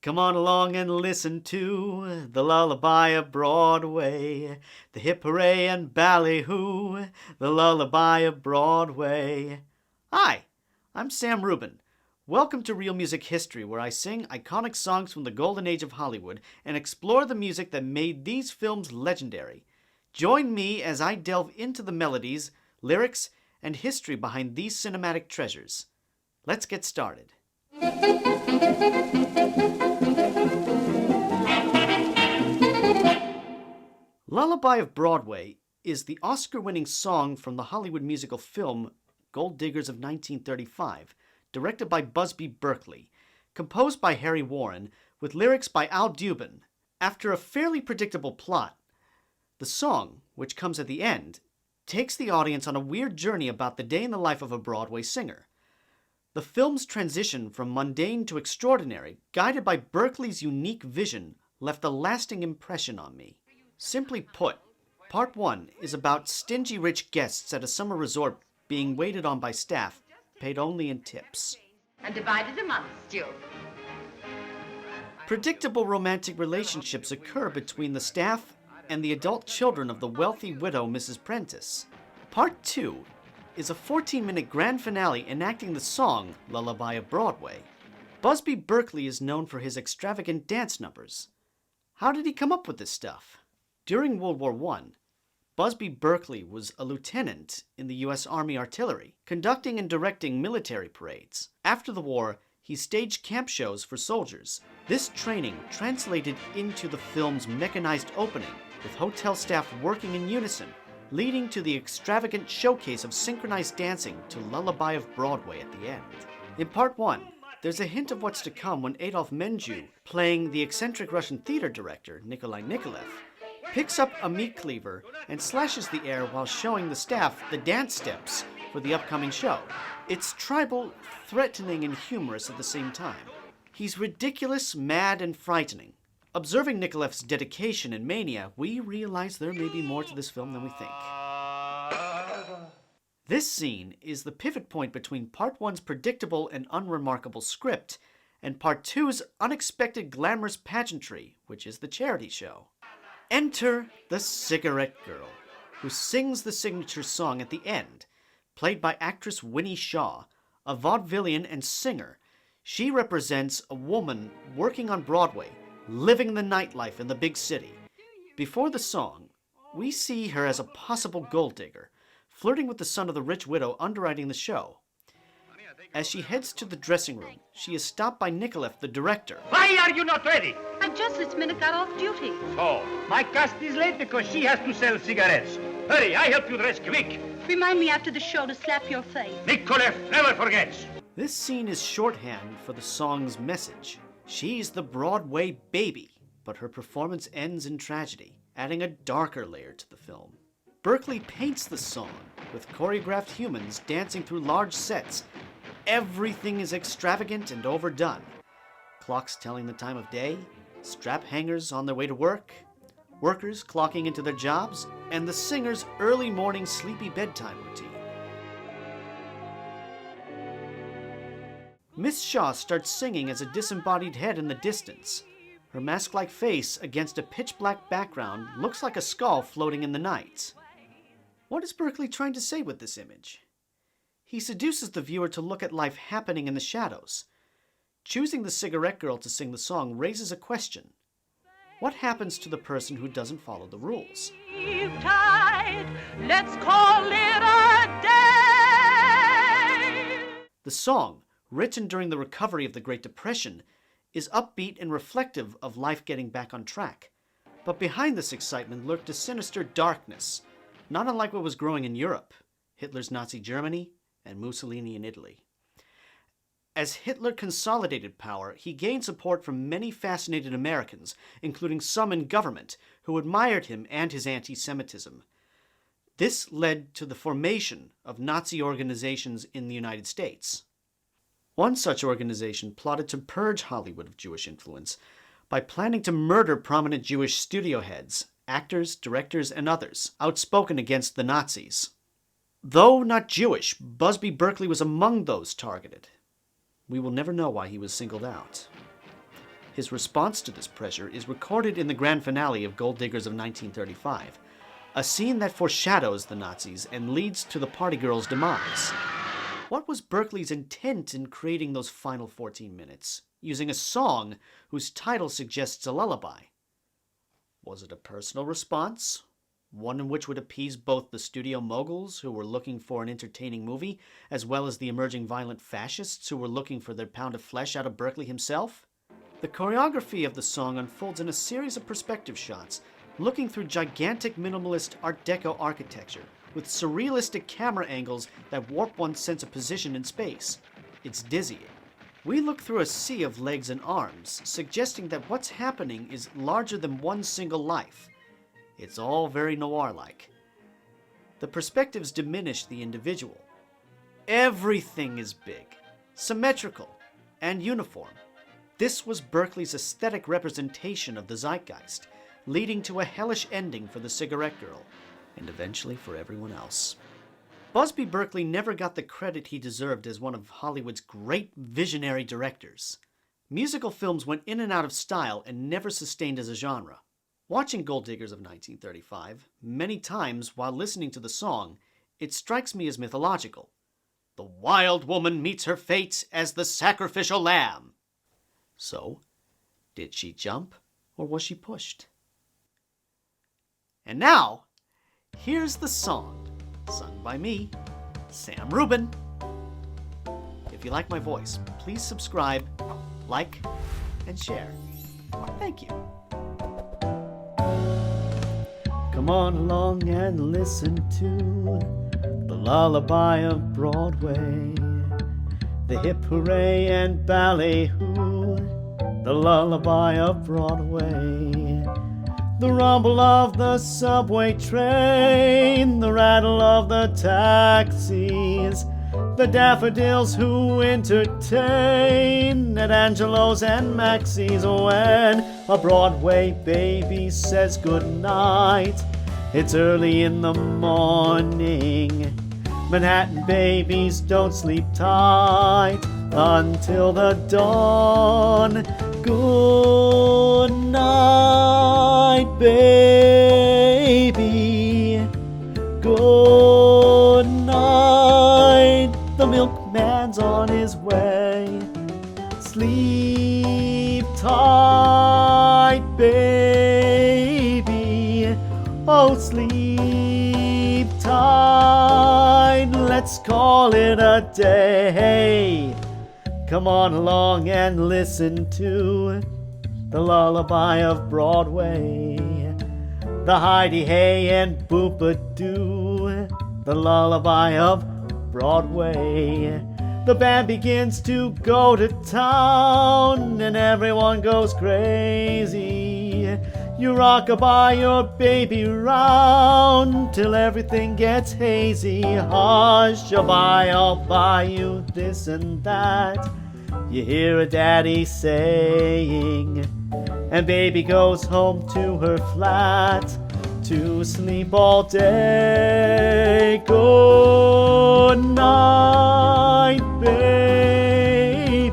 Come on along and listen to the Lullaby of Broadway, the hip hooray and ballyhoo, the Lullaby of Broadway. Hi, I'm Sam Rubin. Welcome to Real Music History, where I sing iconic songs from the golden age of Hollywood and explore the music that made these films legendary. Join me as I delve into the melodies, lyrics, and history behind these cinematic treasures. Let's get started. Lullaby of Broadway is the Oscar-winning song from the Hollywood musical film Gold Diggers of 1935, directed by Busby Berkeley, composed by Harry Warren, with lyrics by Al Dubin. After a fairly predictable plot, the song, which comes at the end, takes the audience on a weird journey about the day in the life of a Broadway singer. The film's transition from mundane to extraordinary, guided by Berkeley's unique vision, left a lasting impression on me. Simply put, Part 1 is about stingy rich guests at a summer resort being waited on by staff, paid only in tips. And divided amongst you. Predictable romantic relationships occur between the staff and the adult children of the wealthy widow Mrs. Prentice. Part 2 is a 14-minute grand finale enacting the song Lullaby of Broadway. Busby Berkeley is known for his extravagant dance numbers. How did he come up with this stuff? During World War I, Busby Berkeley was a lieutenant in the U.S. Army Artillery, conducting and directing military parades. After the war, he staged camp shows for soldiers. This training translated into the film's mechanized opening, with hotel staff working in unison, leading to the extravagant showcase of synchronized dancing to Lullaby of Broadway at the end. In Part 1, there's a hint of what's to come when Adolf Menjou, playing the eccentric Russian theater director Nikolai Nikolaev, picks up a meat cleaver and slashes the air while showing the staff the dance steps for the upcoming show. It's tribal, threatening, and humorous at the same time. He's ridiculous, mad, and frightening. Observing Nikolaev's dedication and mania, we realize there may be more to this film than we think. This scene is the pivot point between Part 1's predictable and unremarkable script and Part 2's unexpected glamorous pageantry, which is the charity show. Enter the Cigarette Girl, who sings the signature song at the end, played by actress Winnie Shaw, a vaudevillian and singer. She represents a woman working on Broadway, living the nightlife in the big city. Before the song, we see her as a possible gold digger, flirting with the son of the rich widow underwriting the show. As she heads to the dressing room, she is stopped by Nikolaev, the director. Why are you not ready? I just this minute got off duty. So, my cast is late because she has to sell cigarettes. Hurry, I help you dress quick. Remind me after the show to slap your face. Nikolaev never forgets. This scene is shorthand for the song's message. She's the Broadway baby, but her performance ends in tragedy, adding a darker layer to the film. Berkeley paints the song with choreographed humans dancing through large sets. Everything is extravagant and overdone. Clocks telling the time of day, strap hangers on their way to work, workers clocking into their jobs, and the singer's early morning sleepy bedtime routine. Miss Shaw starts singing as a disembodied head in the distance. Her mask-like face against a pitch-black background looks like a skull floating in the night. What is Berkeley trying to say with this image? He seduces the viewer to look at life happening in the shadows. Choosing the Cigarette Girl to sing the song raises a question. What happens to the person who doesn't follow the rules? Let's call it a day. The song, written during the recovery of the Great Depression, is upbeat and reflective of life getting back on track. But behind this excitement lurked a sinister darkness, not unlike what was growing in Europe, Hitler's Nazi Germany, and Mussolini in Italy. As Hitler consolidated power, he gained support from many fascinated Americans, including some in government, who admired him and his anti-Semitism. This led to the formation of Nazi organizations in the United States. One such organization plotted to purge Hollywood of Jewish influence by planning to murder prominent Jewish studio heads, actors, directors, and others outspoken against the Nazis. Though not Jewish, Busby Berkeley was among those targeted. We will never know why he was singled out. His response to this pressure is recorded in the grand finale of Gold Diggers of 1935, a scene that foreshadows the Nazis and leads to the party girl's demise. What was Berkeley's intent in creating those final 14 minutes, using a song whose title suggests a lullaby? Was it a personal response? One in which would appease both the studio moguls who were looking for an entertaining movie, as well as the emerging violent fascists who were looking for their pound of flesh out of Berkeley himself? The choreography of the song unfolds in a series of perspective shots, looking through gigantic minimalist Art Deco architecture, with surrealistic camera angles that warp one's sense of position in space. It's dizzying. We look through a sea of legs and arms, suggesting that what's happening is larger than one single life. It's all very noir-like. The perspectives diminish the individual. Everything is big, symmetrical, and uniform. This was Berkeley's aesthetic representation of the zeitgeist, leading to a hellish ending for the cigarette girl, and eventually for everyone else. Busby Berkeley never got the credit he deserved as one of Hollywood's great visionary directors. Musical films went in and out of style and never sustained as a genre. Watching Gold Diggers of 1935, many times while listening to the song, it strikes me as mythological. The wild woman meets her fate as the sacrificial lamb. So, did she jump, or was she pushed? And now, here's the song, sung by me, Sam Rubin. If you like my voice, please subscribe, like, and share. Thank you. Come on along and listen to the Lullaby of Broadway, the hip hooray and ballet-hoo, the Lullaby of Broadway, the rumble of the subway train, the rattle of the taxis, the daffodils who entertain at Angelo's and Maxie's. When a Broadway baby says goodnight, it's early in the morning. Manhattan babies don't sleep tight until the dawn. Good night, baby. Good night. The milkman's on his way. Sleep tight, baby. Oh, sleep tight. Let's call it a day. Come on along and listen to the Lullaby of Broadway, the Heidi-Hey and Boop-a-Doo, the Lullaby of Broadway. The band begins to go to town and everyone goes crazy. You rock-a-bye your baby round till everything gets hazy. Hush-a-bye, I'll buy you this and that, you hear a daddy saying, and baby goes home to her flat to sleep all day. Good night, baby.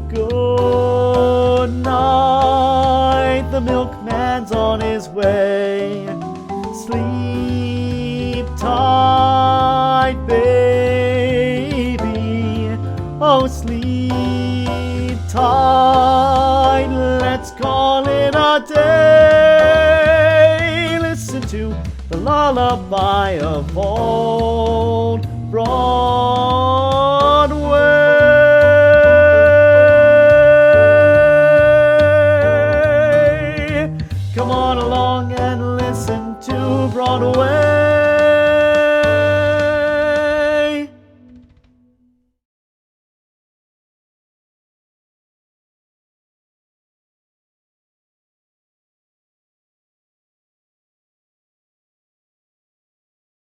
Good night. The milkman's on his way. Sleep tight, baby. Oh, sleep tight. Let's call it a day. Listen to the lullaby of old Broadway. Come on along and listen to Broadway.